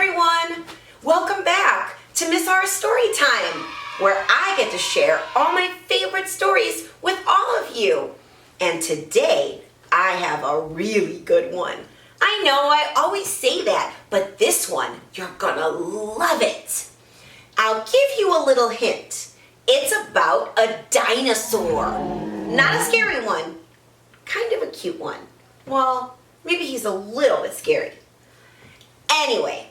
everyone! Welcome back to Miss R's Story Time, where I get to share all my favorite stories with all of you. And today, I have a really good one. I know I always say that, but this one, you're gonna love it. I'll give you a little hint. It's about a dinosaur. Not a scary one, kind of a cute one. Well, maybe he's a little bit scary. Anyway,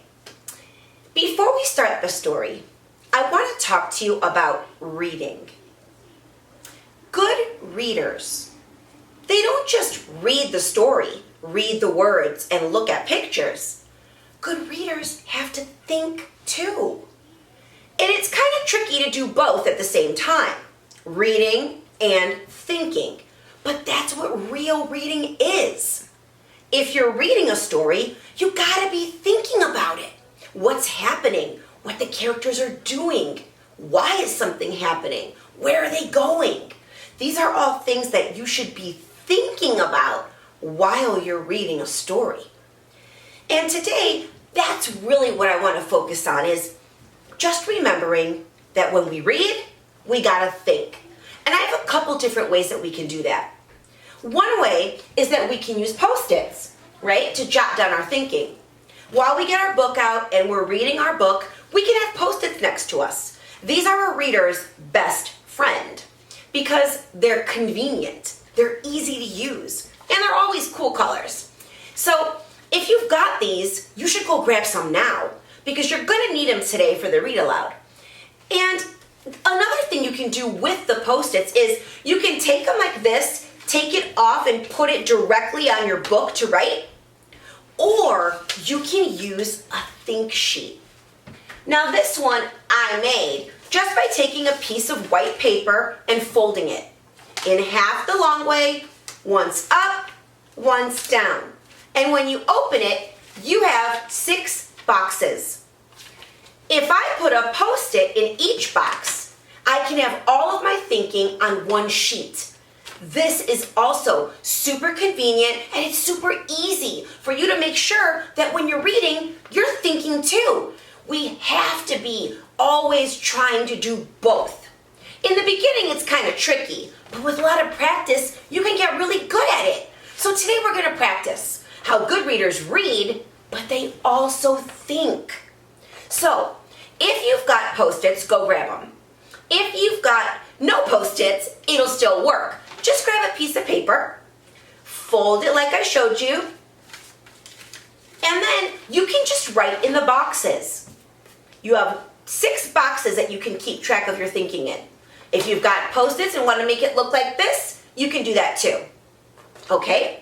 before we start the story, I want to talk to you about reading. Good readers, they don't just read the story, read the words, and look at pictures. Good readers have to think too. And it's kind of tricky to do both at the same time, reading and thinking. But that's what real reading is. If you're reading a story, you gotta be thinking about it. What's happening? What the characters are doing? Why is something happening? Where are they going? These are all things that you should be thinking about while you're reading a story. And today, that's really what I want to focus on, is just remembering that when we read, we gotta think. And I have a couple different ways that we can do that. One way is that we can use Post-its, right, to jot down our thinking. While we get our book out and we're reading our book, we can have Post-its next to us. These are a reader's best friend because they're convenient, they're easy to use, and they're always cool colors. So if you've got these, you should go grab some now because you're going to need them today for the read aloud. And another thing you can do with the Post-its is you can take them like this, take it off and put it directly on your book to write, or you can use a think sheet. Now this one I made just by taking a piece of white paper and folding it in half the long way, once up, once down. And when you open it, you have 6 boxes. If I put a Post-it in each box, I can have all of my thinking on one sheet. This is also super convenient and it's super easy for you to make sure that when you're reading, you're thinking too. We have to be always trying to do both. In the beginning, it's kind of tricky, but with a lot of practice, you can get really good at it. So today we're going to practice how good readers read, but they also think. So if you've got Post-its, go grab them. If you've got no Post-its, it'll still work. Just grab a piece of paper, fold it like I showed you, and then you can just write in the boxes. You have 6 boxes that you can keep track of your thinking in. If you've got Post-its and want to make it look like this, you can do that too. Okay?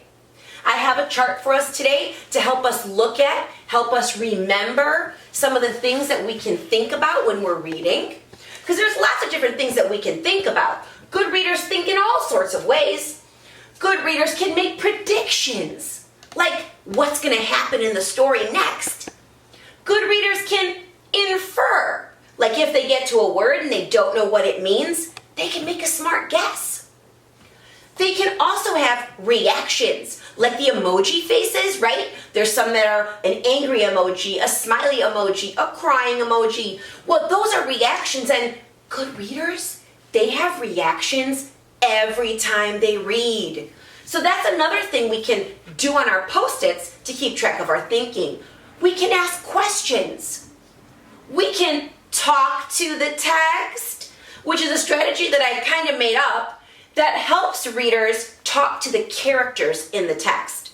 I have a chart for us today to help us look at, help us remember some of the things that we can think about when we're reading. Because there's lots of different things that we can think about. Good readers think in all sorts of ways. Good readers can make predictions, like what's going to happen in the story next. Good readers can infer, like if they get to a word and they don't know what it means, they can make a smart guess. They can also have reactions, like the emoji faces, right? There's some that are an angry emoji, a smiley emoji, a crying emoji. Well, those are reactions, and good readers, they have reactions every time they read. So that's another thing we can do on our Post-its to keep track of our thinking. We can ask questions. We can talk to the text, which is a strategy that I kind of made up that helps readers talk to the characters in the text.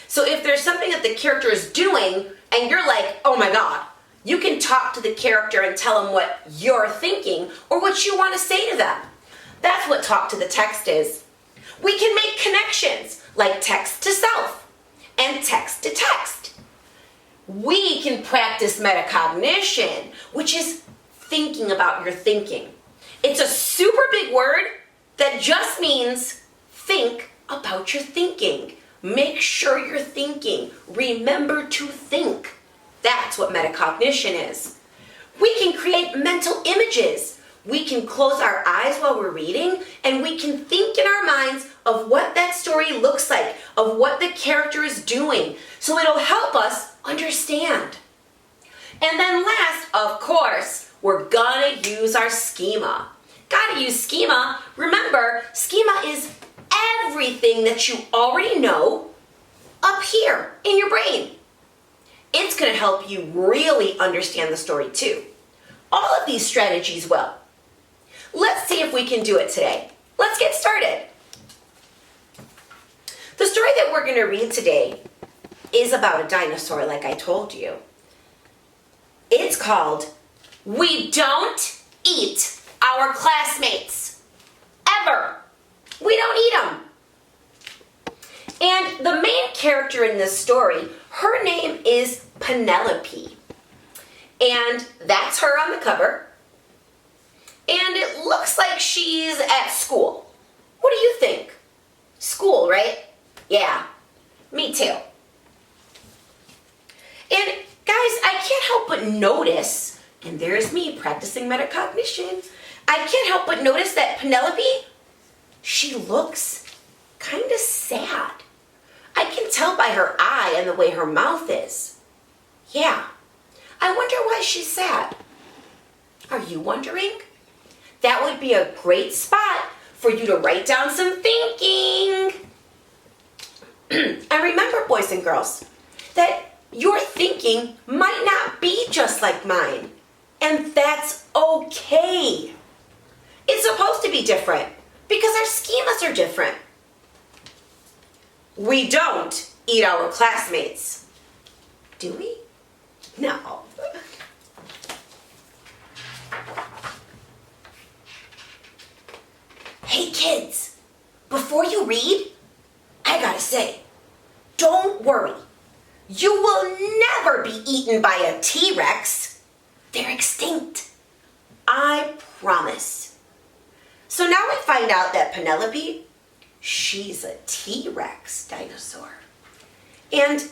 So if there's something that the character is doing and you're like, oh my God, you can talk to the character and tell them what you're thinking or what you want to say to them. That's what talk to the text is. We can make connections like text to self and text to text. We can practice metacognition, which is thinking about your thinking. It's a super big word that just means think about your thinking. Make sure you're thinking. Remember to think. That's what metacognition is. We can create mental images. We can close our eyes while we're reading, and we can think in our minds of what that story looks like, of what the character is doing. So it'll help us understand. And then last, of course, we're gonna use our schema. Gotta use schema. Remember, schema is everything that you already know up here in your brain. It's gonna help you really understand the story too. All of these strategies will. Let's see if we can do it today. Let's get started. The story that we're gonna read today is about a dinosaur, like I told you. It's called We Don't Eat Our Classmates. Ever. We don't eat them. And the main character in this story, her name is Penelope. And that's her on the cover. And it looks like she's at school. What do you think? School, right? Yeah, me too. And guys, I can't help but notice, and there's me practicing metacognition, I can't help but notice that Penelope, she looks kind of sad. I can tell by her eye and the way her mouth is. Yeah, I wonder why she's sad. Are you wondering? That would be a great spot for you to write down some thinking. And remember, boys and girls, that your thinking might not be just like mine. And that's okay. It's supposed to be different because our schemas are different. We don't eat our classmates. Do we? No. Hey kids, before you read, I gotta say, don't worry. You will never be eaten by a T-Rex. They're extinct. I promise. So now we find out that Penelope, she's a T-Rex dinosaur. And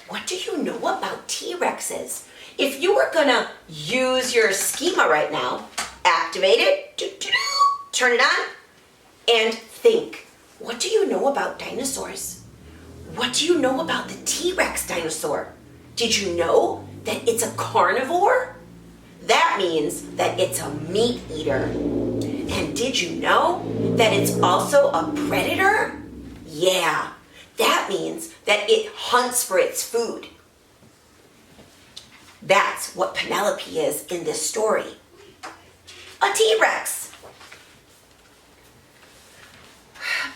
what do you know about T-Rexes? If you were gonna use your schema right now, activate it, turn it on, and think, what do you know about dinosaurs? What do you know about the T-Rex dinosaur? Did you know that it's a carnivore? That means that it's a meat eater. And did you know that it's also a predator? Yeah, that means that it hunts for its food. That's what Penelope is in this story. A T-Rex.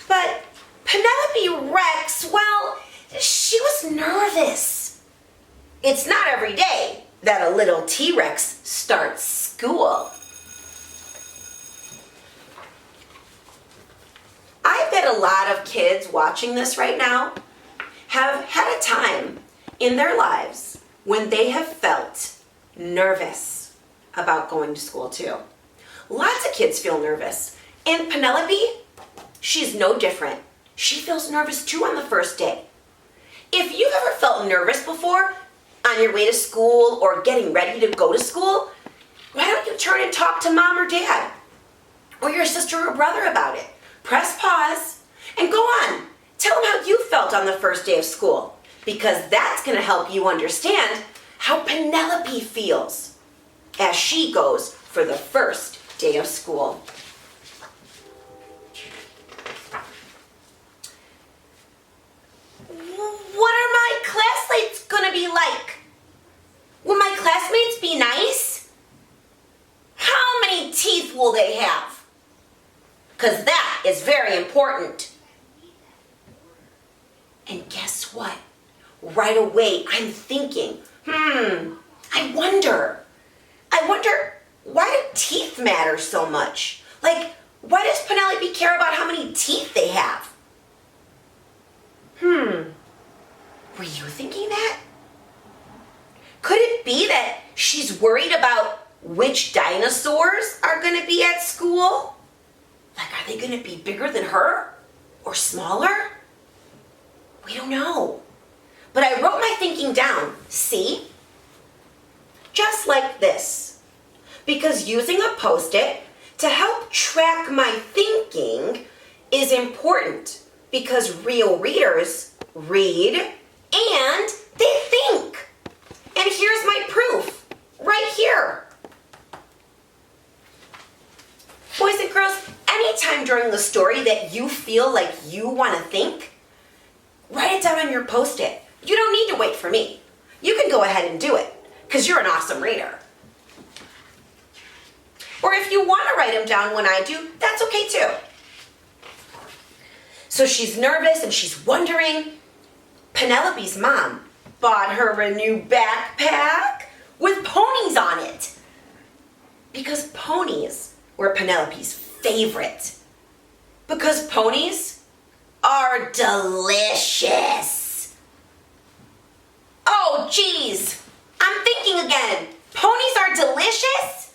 But Penelope Rex, well, she was nervous. It's not every day that a little T-Rex starts school. I bet a lot of kids watching this right now have had a time in their lives when they have felt nervous about going to school too. Lots of kids feel nervous. And Penelope, she's no different. She feels nervous too on the first day. If you've ever felt nervous before on your way to school or getting ready to go to school, why don't you turn and talk to mom or dad or your sister or brother about it? Press pause and go on. Tell them how you felt on the first day of school, because that's going to help you understand how Penelope feels as she goes for the first day of school. What are my classmates going to be like? Will my classmates be nice? How many teeth will they have? Because that is very important. And guess what? Right away, I'm thinking, I wonder why do teeth matter so much? Like, why does Penelope care about how many teeth they have? Were you thinking that? Could it be that she's worried about which dinosaurs are going to be at school? Like, are they going to be bigger than her or smaller? We don't know. But I wrote my thinking down, see? Just like this. Because using a Post-it to help track my thinking is important, because real readers read and they think. And here's my proof. right here. Boys and girls, anytime during the story that you feel like you want to think, write it down on your Post-it. You don't need to wait for me. You can go ahead and do it because you're an awesome reader. Or if you want to write them down when I do, that's okay too. So she's nervous and she's wondering. Penelope's mom bought her a new backpack with ponies on it. Because ponies were Penelope's favorite. Because ponies are delicious. Oh, geez. I'm thinking again. Ponies are delicious?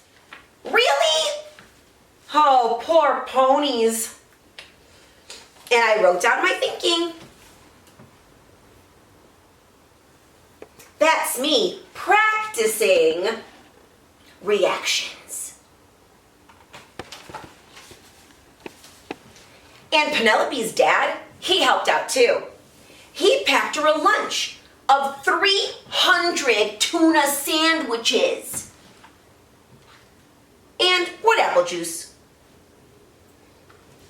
Really? Oh, poor ponies. And I wrote down my thinking. That's me practicing reactions. And Penelope's dad, he helped out too. He packed her a lunch of 300 tuna sandwiches. And what apple juice?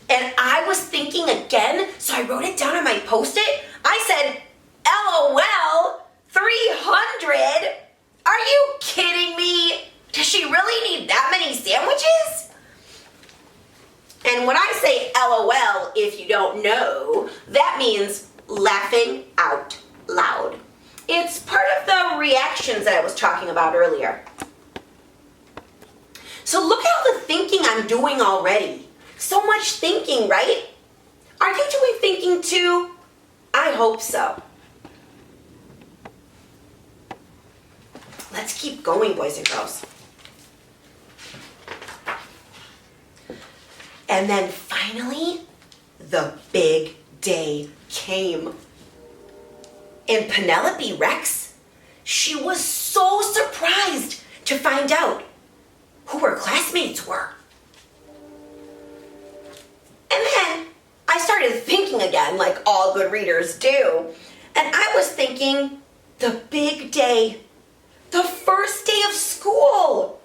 And I was thinking again, so I wrote it down on my Post-it. I said, LOL, 300? Are you kidding me? Does she really need that many sandwiches? And when I say LOL, if you don't know, that means laughing out loud. It's part of the reactions that I was talking about earlier. So look at all the thinking I'm doing already. So much thinking, right? Are you doing thinking too? I hope so. Let's keep going, boys and girls. And then finally, the big day came. And Penelope Rex, she was so surprised to find out who her classmates were. And then I started thinking again, like all good readers do. And I was thinking, the big day, the first day of school.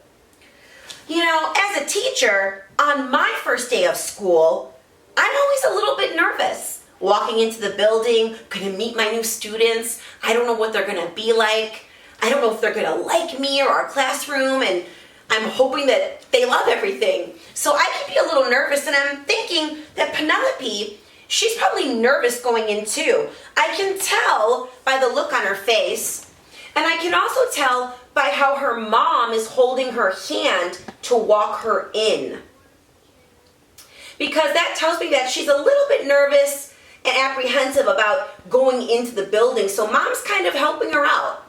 You know, as a teacher, on my first day of school, I'm always a little bit nervous. Walking into the building, gonna meet my new students. I don't know what they're gonna be like. I don't know if they're gonna like me or our classroom, and I'm hoping that they love everything. So I can be a little nervous, and I'm thinking that Penelope, she's probably nervous going in too. I can tell by the look on her face, and I can also tell by how her mom is holding her hand to walk her in. Because that tells me that she's a little bit nervous and apprehensive about going into the building, so mom's kind of helping her out.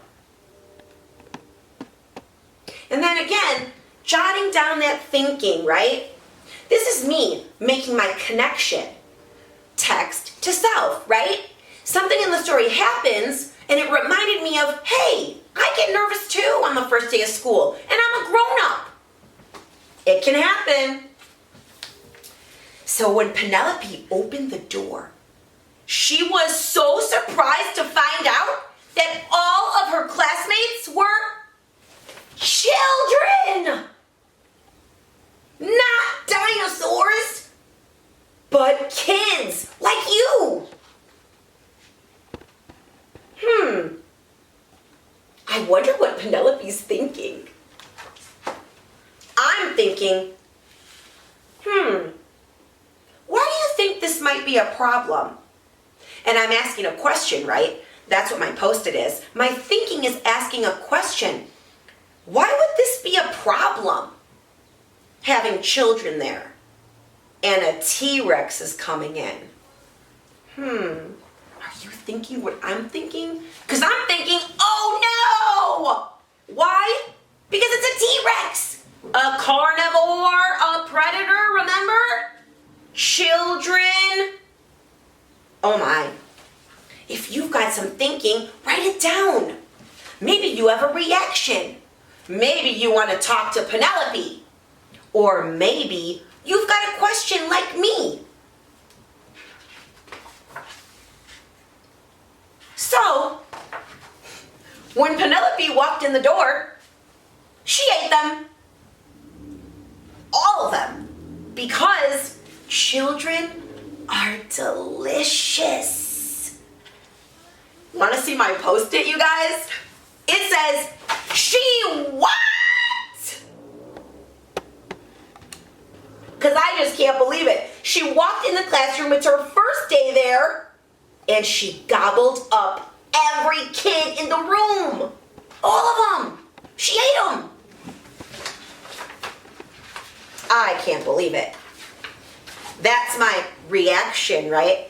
And then again, jotting down that thinking, right? This is me making my connection. Text to self, right? Something in the story happens and it reminded me of, hey, I get nervous too on the first day of school and I'm a grown-up. It can happen. So when Penelope opened the door, she was so surprised to find out that all of her classmates were children! Not dinosaurs, but kids like you. I wonder what Penelope's thinking. I'm thinking, why do you think this might be a problem? And I'm asking a question, right? That's what my Post-it is. My thinking is asking a question. Why would this be a problem? Having children there. And a T-Rex is coming in. Are you thinking what I'm thinking? Because I'm thinking, oh no! Why? Because it's a T-Rex. A carnivore, a predator, remember? Children. Oh my. If you've got some thinking, write it down. Maybe you have a reaction. Maybe you want to talk to Penelope. Or maybe you've got a question like me. So, when Penelope walked in the door, She ate them. All of them. Because children are delicious. Want to see my Post-it, you guys? It says, she what? Because I just can't believe it. She walked in the classroom, it's her first day there, and she gobbled up every kid in the room. All of them. She ate them. I can't believe it. That's my reaction, right?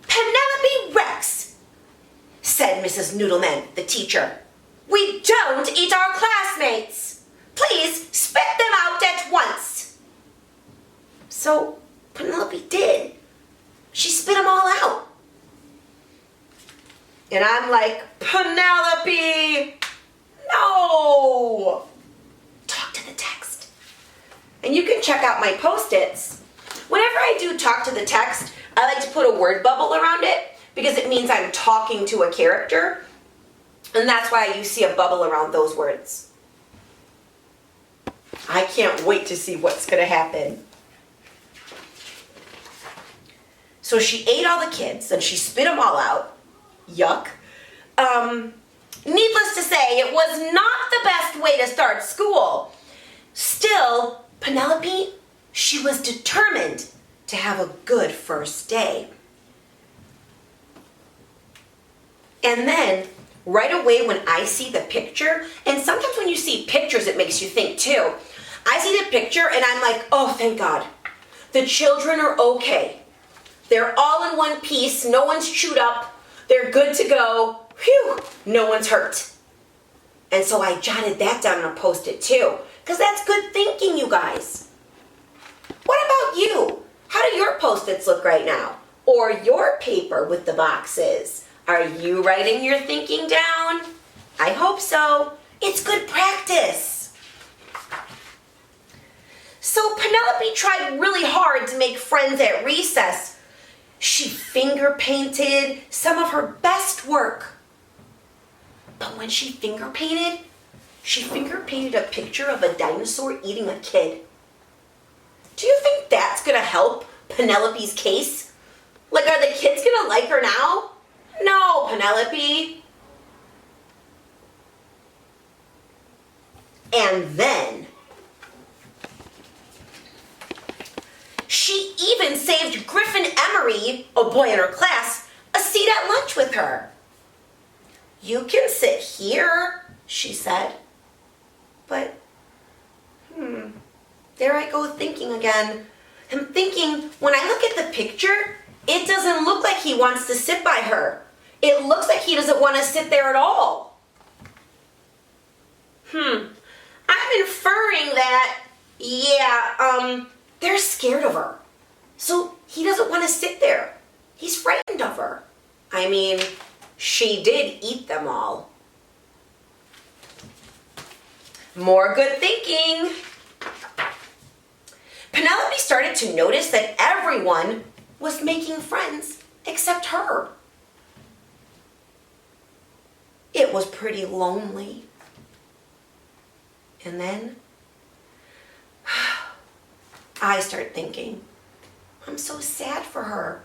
Penelope Rex, said Mrs. Noodleman, the teacher. We don't eat our classmates. Please spit them out at once. So Penelope did. She spit them all out. And I'm like, Penelope, no. Talk to the text. And you can check out my Post-its. Whenever I do talk to the text, I like to put a word bubble around it because it means I'm talking to a character. And that's why you see a bubble around those words. I can't wait to see what's going to happen. So she ate all the kids and she spit them all out. Yuck. Needless to say, it was not the best way to start school. Still, Penelope, she was determined to have a good first day. And then, right away when I see the picture, and sometimes when you see pictures it makes you think too, I see the picture and I'm like, oh, thank God. The children are okay. They're all in one piece, no one's chewed up, they're good to go, whew, no one's hurt. And so I jotted that down on a Post-it too, because that's good thinking, you guys. What about you? How do your Post-its look right now? Or your paper with the boxes? Are you writing your thinking down? I hope so. It's good practice. So Penelope tried really hard to make friends at recess. She finger painted some of her best work. But when she finger painted a picture of a dinosaur eating a kid. Do you think that's gonna help Penelope's case? Like, are the kids gonna like her now? No, Penelope. And then she even saved Griffin Emery, a boy in her class, a seat at lunch with her. You can sit here, she said. But, there I go thinking again. I'm thinking, when I look at the picture, it doesn't look like he wants to sit by her. It looks like he doesn't want to sit there at all. I'm inferring that, they're scared of her. So he doesn't want to sit there. He's frightened of her. I mean, she did eat them all. More good thinking. Penelope started to notice that everyone was making friends except her. It was pretty lonely. And then I start thinking, I'm so sad for her,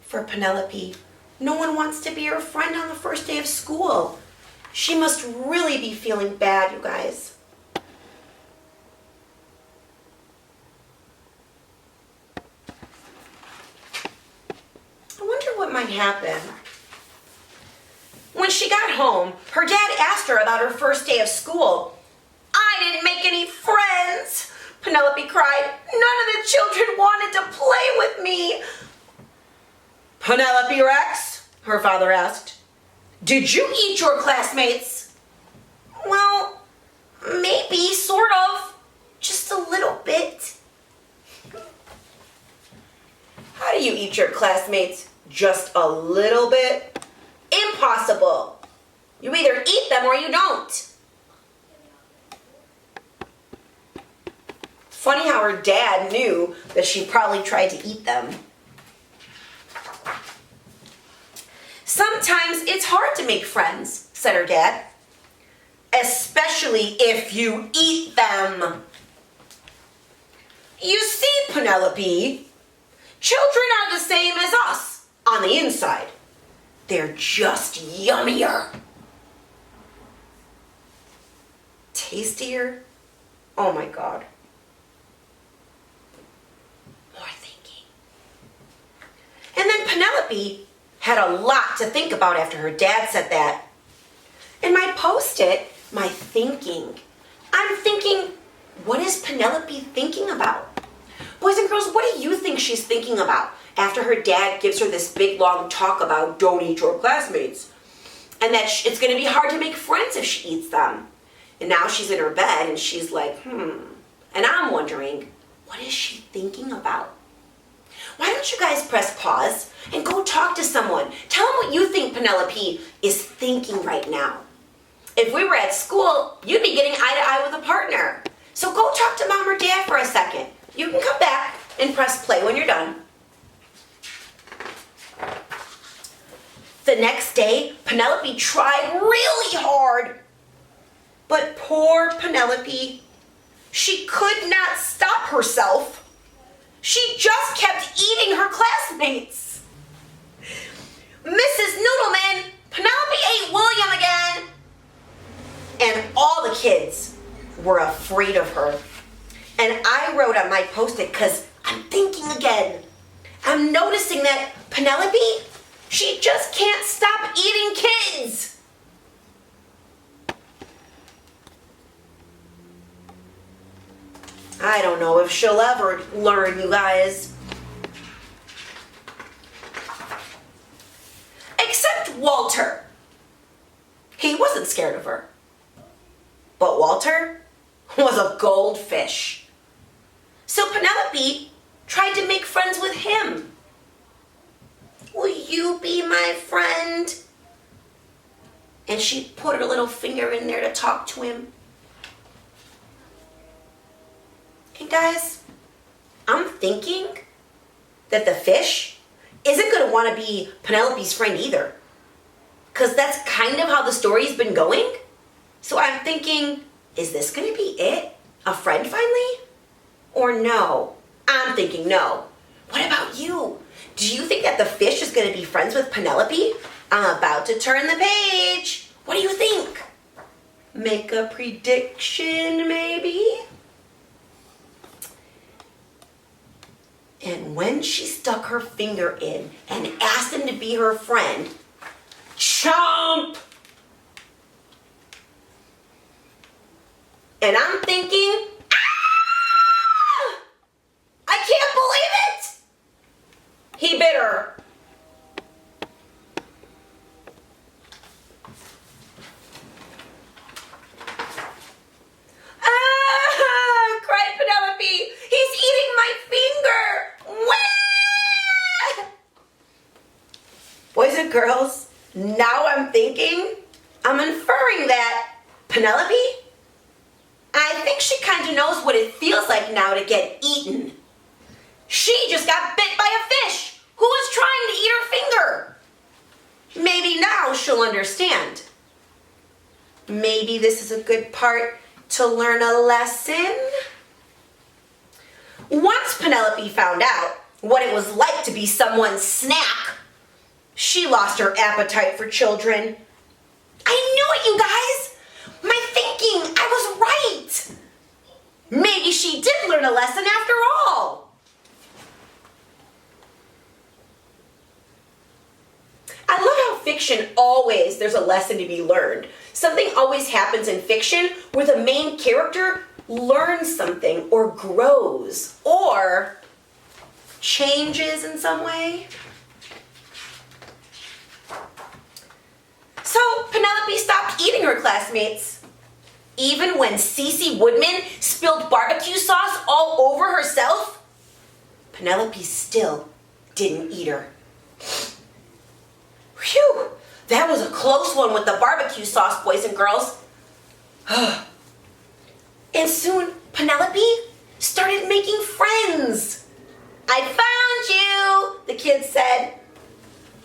for Penelope. No one wants to be her friend on the first day of school. She must really be feeling bad, you guys. I wonder what might happen. When she got home, her dad asked her about her first day of school. I didn't make any friends, Penelope cried. None of the children wanted to play with me. Penelope Rex, her father asked, did you eat your classmates? Well, maybe, sort of, just a little bit. How do you eat your classmates? Just a little bit? Impossible. You either eat them or you don't. Funny how her dad knew that she probably tried to eat them. Sometimes it's hard to make friends. said her dad. Especially if you eat them. You see, Penelope, children are the same as us on the inside. They're just yummier. Tastier? Oh my God. More thinking. And then Penelope had a lot to think about after her dad said that. In my post-it, my thinking, I'm thinking, what is Penelope thinking about? Boys and girls, what do you think she's thinking about after her dad gives her this big long talk about don't eat your classmates and that it's going to be hard to make friends if she eats them? And now she's in her bed and she's like, And I'm wondering, what is she thinking about? Why don't you guys press pause and go talk to someone? Tell them what you think Penelope is thinking right now. If we were at school, you'd be getting eye to eye with a partner. So go talk to mom or dad for a second. You can come back and press play when you're done. The next day, Penelope tried really hard. But poor Penelope, she could not stop herself. She just kept eating her classmates. Mrs. Noodleman, Penelope ate William again. And all the kids were afraid of her. And I wrote on my post-it because I'm thinking again. I'm noticing that Penelope, she just can't stop eating kids. I don't know if she'll ever learn, you guys. Except Walter. He wasn't scared of her. But Walter was a goldfish. So Penelope tried to make friends with him. Will you be my friend? And she put her little finger in there to talk to him. And guys, I'm thinking that the fish isn't going to want to be Penelope's friend either. Because that's kind of how the story's been going. So I'm thinking, is this going to be it? A friend finally? Or no? I'm thinking no. What about you? Do you think that the fish is going to be friends with Penelope? I'm about to turn the page. What do you think? Make a prediction, maybe? And when she stuck her finger in and asked him to be her friend, chomp! And I'm thinking, I can't believe it! He bit her. Cried Penelope. He's eating my finger. Wah! Boys and girls, now I'm thinking, I'm inferring that Penelope, I think she kind of knows what it feels like now to get eaten. She just got bit by a fish who was trying to eat her finger. Maybe now she'll understand. Maybe this is a good part to learn a lesson. Once Penelope found out what it was like to be someone's snack, she lost her appetite for children. I knew it, you guys! My thinking, I was right! Maybe she did learn a lesson after all. I love how fiction always, there's a lesson to be learned. Something always happens in fiction where the main character learns something or grows or changes in some way. So Penelope stopped eating her classmates. Even when Cece Woodman spilled barbecue sauce all over herself, Penelope still didn't eat her. Phew, that was a close one with the barbecue sauce, boys and girls. And soon, Penelope started making friends. I found you, the kids said.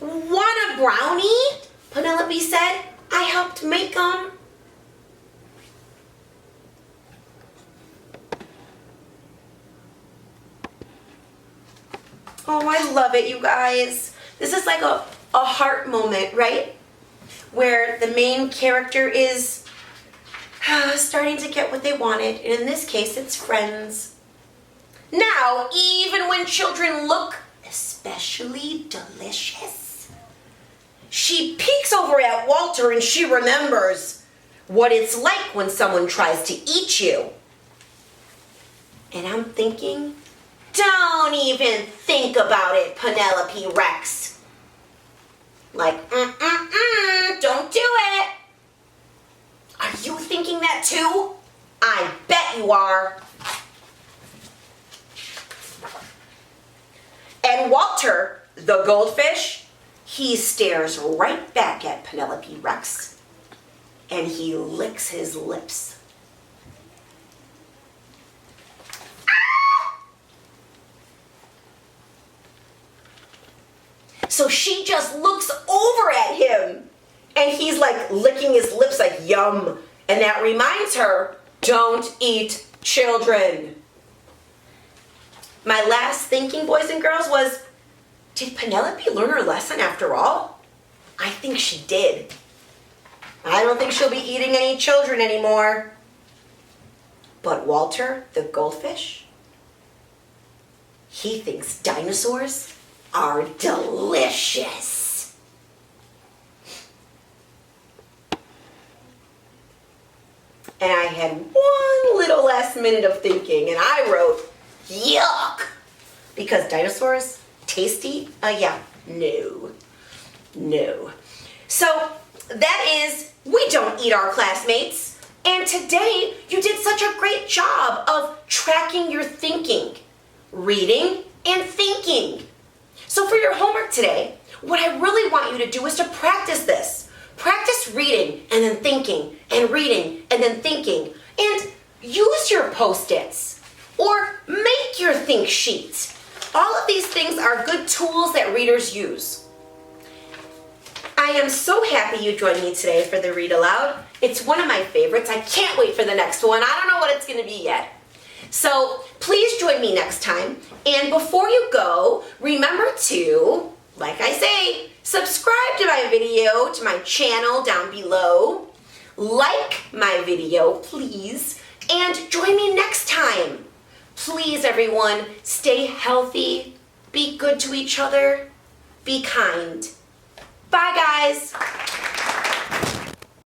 Want a brownie? Penelope said. I helped make them. Oh, I love it, you guys. This is like a heart moment, right? Where the main character is starting to get what they wanted. And in this case, it's friends. Now, even when children look especially delicious, she peeks over at Walter and she remembers what it's like when someone tries to eat you. And I'm thinking, don't even think about it, Penelope Rex. Like, don't do it. Are you thinking that too? I bet you are. And Walter, the goldfish, he stares right back at Penelope Rex and he licks his lips. So she just looks over at him and he's like licking his lips like yum. And that reminds her, don't eat children. My last thinking, boys and girls, was, did Penelope learn her lesson after all? I think she did. I don't think she'll be eating any children anymore. But Walter, the goldfish, he thinks dinosaurs are delicious. And I had one little last minute of thinking and I wrote, yuck! Because dinosaurs, tasty? Yeah, no. So that is, we don't eat our classmates. And today, you did such a great job of tracking your thinking, reading and thinking. So for your homework today, what I really want you to do is to practice this. Practice reading and then thinking, and reading and then thinking. And use your Post-its or make your think sheets. All of these things are good tools that readers use. I am so happy you joined me today for the Read Aloud. It's one of my favorites. I can't wait for the next one. I don't know what it's going to be yet. So please join me next time. And before you go, remember to, like I say, subscribe to my video, to my channel down below. Like my video, please. And join me next time. Please, everyone, stay healthy, be good to each other, be kind. Bye, guys.